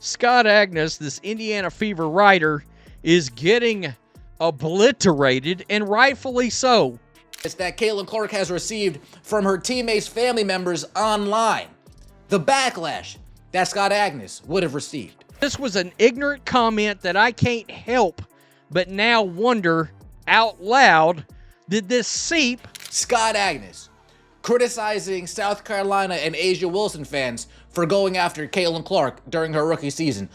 Scott Agnes, this Indiana Fever writer, is getting obliterated, and rightfully so. It's that Caitlin Clark has received from her teammates, family members online. The backlash that Scott Agnes would have received. This was an ignorant comment that I can't help but now wonder out loud, did this seep? Scott Agnes criticizing South Carolina and Asia Wilson fans for going after Caitlin Clark during her rookie season.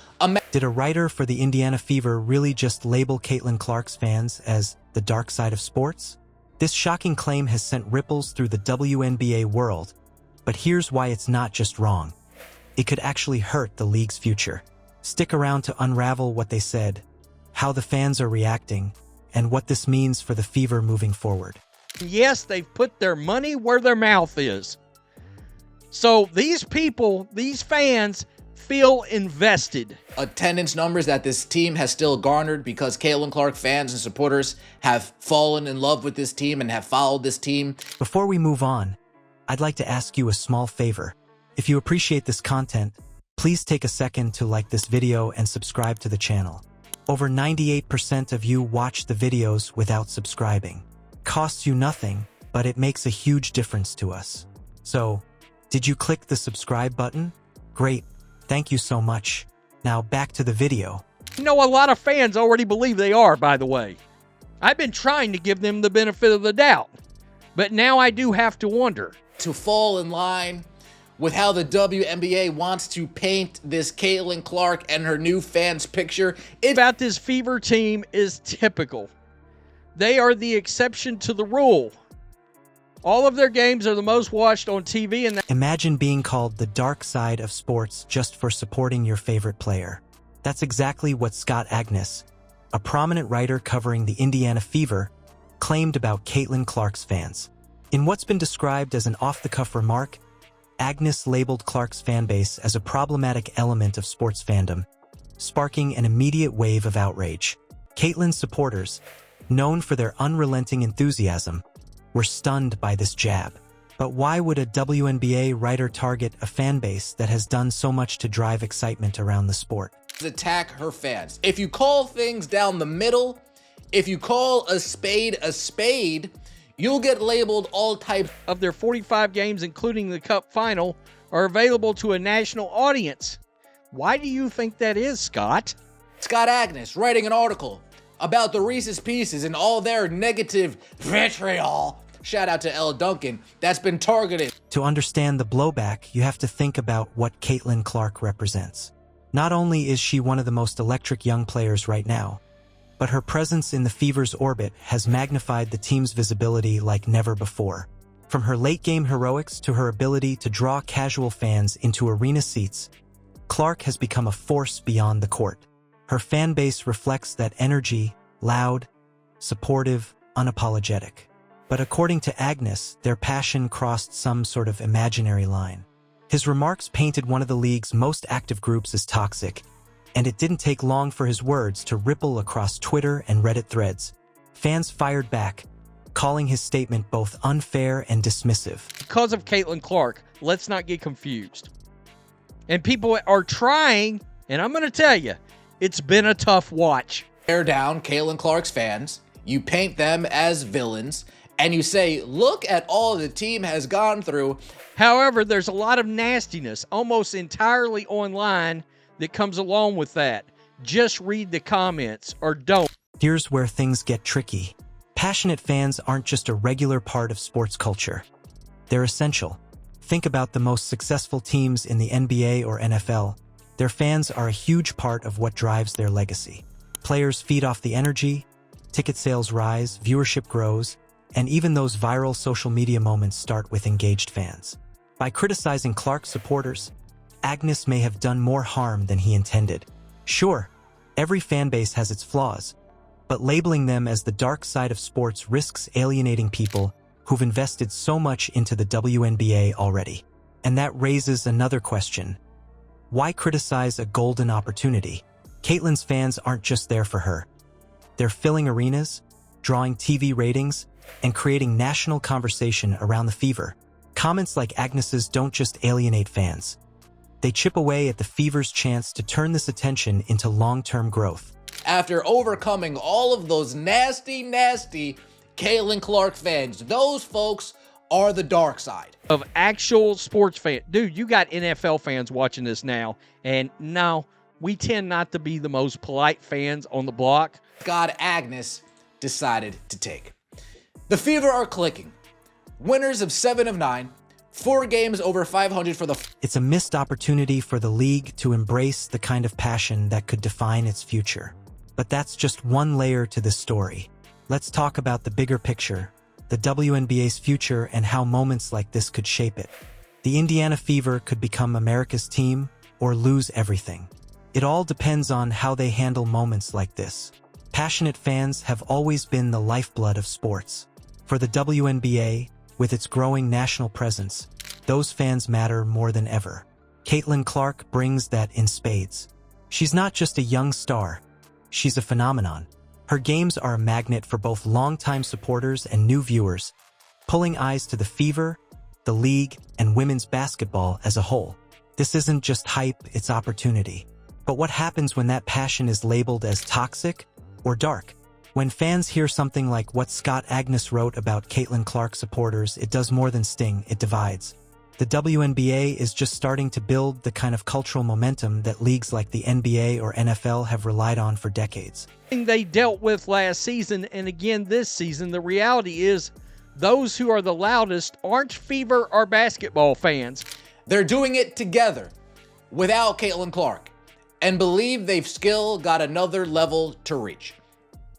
Did a writer for the Indiana Fever really just label Caitlin Clark's fans as the dark side of sports? This shocking claim has sent ripples through the WNBA world, but here's why it's not just wrong. It could actually hurt the league's future. Stick around to unravel what they said, how the fans are reacting, and what this means for the Fever moving forward. Yes, they've put their money where their mouth is. So these people, these fans, feel invested. Attendance numbers that this team has still garnered because Caitlin Clark fans and supporters have fallen in love with this team and have followed this team. Before we move on, I'd like to ask you a small favor. If you appreciate this content, please take a second to like this video and subscribe to the channel. Over 98% of you watch the videos without subscribing. Costs you nothing, but it makes a huge difference to us. So, did you click the subscribe button? Great, thank you so much. Now back to the video. You know, a lot of fans already believe they are, by the way. I've been trying to give them the benefit of the doubt, but now I do have to wonder. To fall in line with how the WNBA wants to paint this Caitlin Clark and her new fans picture. About this Fever team is typical. They are the exception to the rule. All of their games are the most watched on TV. And imagine being called the dark side of sports just for supporting your favorite player. That's exactly what Scott Agnes, a prominent writer covering the Indiana Fever, claimed about Caitlin Clark's fans. In what's been described as an off-the-cuff remark, Agnes labeled Clark's fanbase as a problematic element of sports fandom, sparking an immediate wave of outrage. Caitlin's supporters, known for their unrelenting enthusiasm, were stunned by this jab. But why would a WNBA writer target a fanbase that has done so much to drive excitement around the sport? Attack her fans. If you call things down the middle, if you call a spade, you'll get labeled all types. Of their 45 games, including the Cup final, are available to a national audience. Why do you think that is, Scott? Scott Agnes writing an article about the Reese's Pieces and all their negative vitriol. Shout out to L. Duncan. That's been targeted. To understand the blowback, you have to think about what Caitlin Clark represents. Not only is she one of the most electric young players right now, but her presence in the Fever's orbit has magnified the team's visibility like never before. From her late-game heroics to her ability to draw casual fans into arena seats, Clark has become a force beyond the court. Her fan base reflects that energy, loud, supportive, unapologetic. But according to Agnes, their passion crossed some sort of imaginary line. His remarks painted one of the league's most active groups as toxic, and it didn't take long for his words to ripple across Twitter and Reddit threads. Fans fired back, calling his statement both unfair and dismissive. Because of Caitlin Clark, let's not get confused. And people are trying, and I'm going to tell you, it's been a tough watch. Tear down Caitlin Clark's fans, you paint them as villains, and you say, look at all the team has gone through. However, there's a lot of nastiness, almost entirely online, that comes along with that. Just read the comments, or don't. Here's where things get tricky. Passionate fans aren't just a regular part of sports culture. They're essential. Think about the most successful teams in the NBA or NFL. Their fans are a huge part of what drives their legacy. Players feed off the energy, ticket sales rise, viewership grows, and even those viral social media moments start with engaged fans. By criticizing Clark's supporters, Agnes may have done more harm than he intended. Sure, every fanbase has its flaws, but labeling them as the dark side of sports risks alienating people who've invested so much into the WNBA already. And that raises another question. Why criticize a golden opportunity? Caitlin's fans aren't just there for her. They're filling arenas, drawing TV ratings, and creating national conversation around the Fever. Comments like Agnes's don't just alienate fans. They chip away at the Fever's chance to turn this attention into long-term growth. After overcoming all of those nasty Caitlin Clark fans, those folks are the dark side of actual sports fans. Dude, you got NFL fans watching this now, and no, we tend not to be the most polite fans on the block. God Agnes decided to take. The Fever are clicking. Winners of 7 of 9, 4 games over 500 for the... It's a missed opportunity for the league to embrace the kind of passion that could define its future. But that's just one layer to this story. Let's talk about the bigger picture, the WNBA's future and how moments like this could shape it. The Indiana Fever could become America's team or lose everything. It all depends on how they handle moments like this. Passionate fans have always been the lifeblood of sports. For the WNBA, with its growing national presence, those fans matter more than ever. Caitlin Clark brings that in spades. She's not just a young star, she's a phenomenon. Her games are a magnet for both longtime supporters and new viewers, pulling eyes to the Fever, the league, and women's basketball as a whole. This isn't just hype, it's opportunity. But what happens when that passion is labeled as toxic or dark? When fans hear something like what Scott Agnes wrote about Caitlin Clark supporters, it does more than sting, it divides. The WNBA is just starting to build the kind of cultural momentum that leagues like the NBA or NFL have relied on for decades. They dealt with last season and again this season, the reality is those who are the loudest aren't Fever or basketball fans. They're doing it together without Caitlin Clark and believe they've still got another level to reach.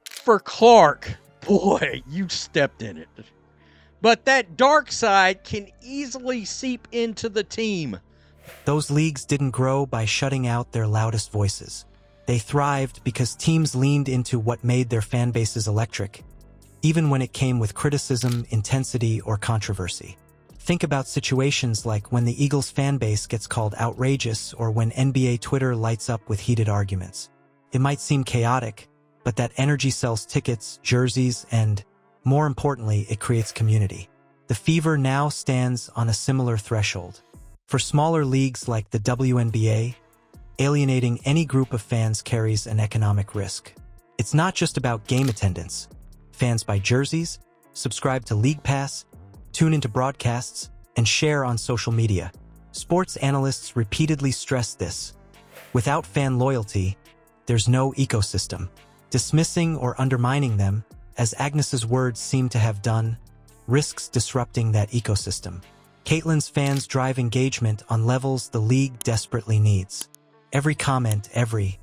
For Clark, boy, you stepped in it. But that dark side can easily seep into the team. Those leagues didn't grow by shutting out their loudest voices. They thrived because teams leaned into what made their fan bases electric, even when it came with criticism, intensity, or controversy. Think about situations like when the Eagles fan base gets called outrageous or when NBA Twitter lights up with heated arguments. It might seem chaotic, but that energy sells tickets, jerseys, and, more importantly, it creates community. The Fever now stands on a similar threshold. For smaller leagues like the WNBA, alienating any group of fans carries an economic risk. It's not just about game attendance. Fans buy jerseys, subscribe to League Pass, tune into broadcasts, and share on social media. Sports analysts repeatedly stress this. Without fan loyalty, there's no ecosystem. Dismissing or undermining them, as Agnes's words seem to have done, risks disrupting that ecosystem. Caitlin's fans drive engagement on levels the league desperately needs. Every comment, every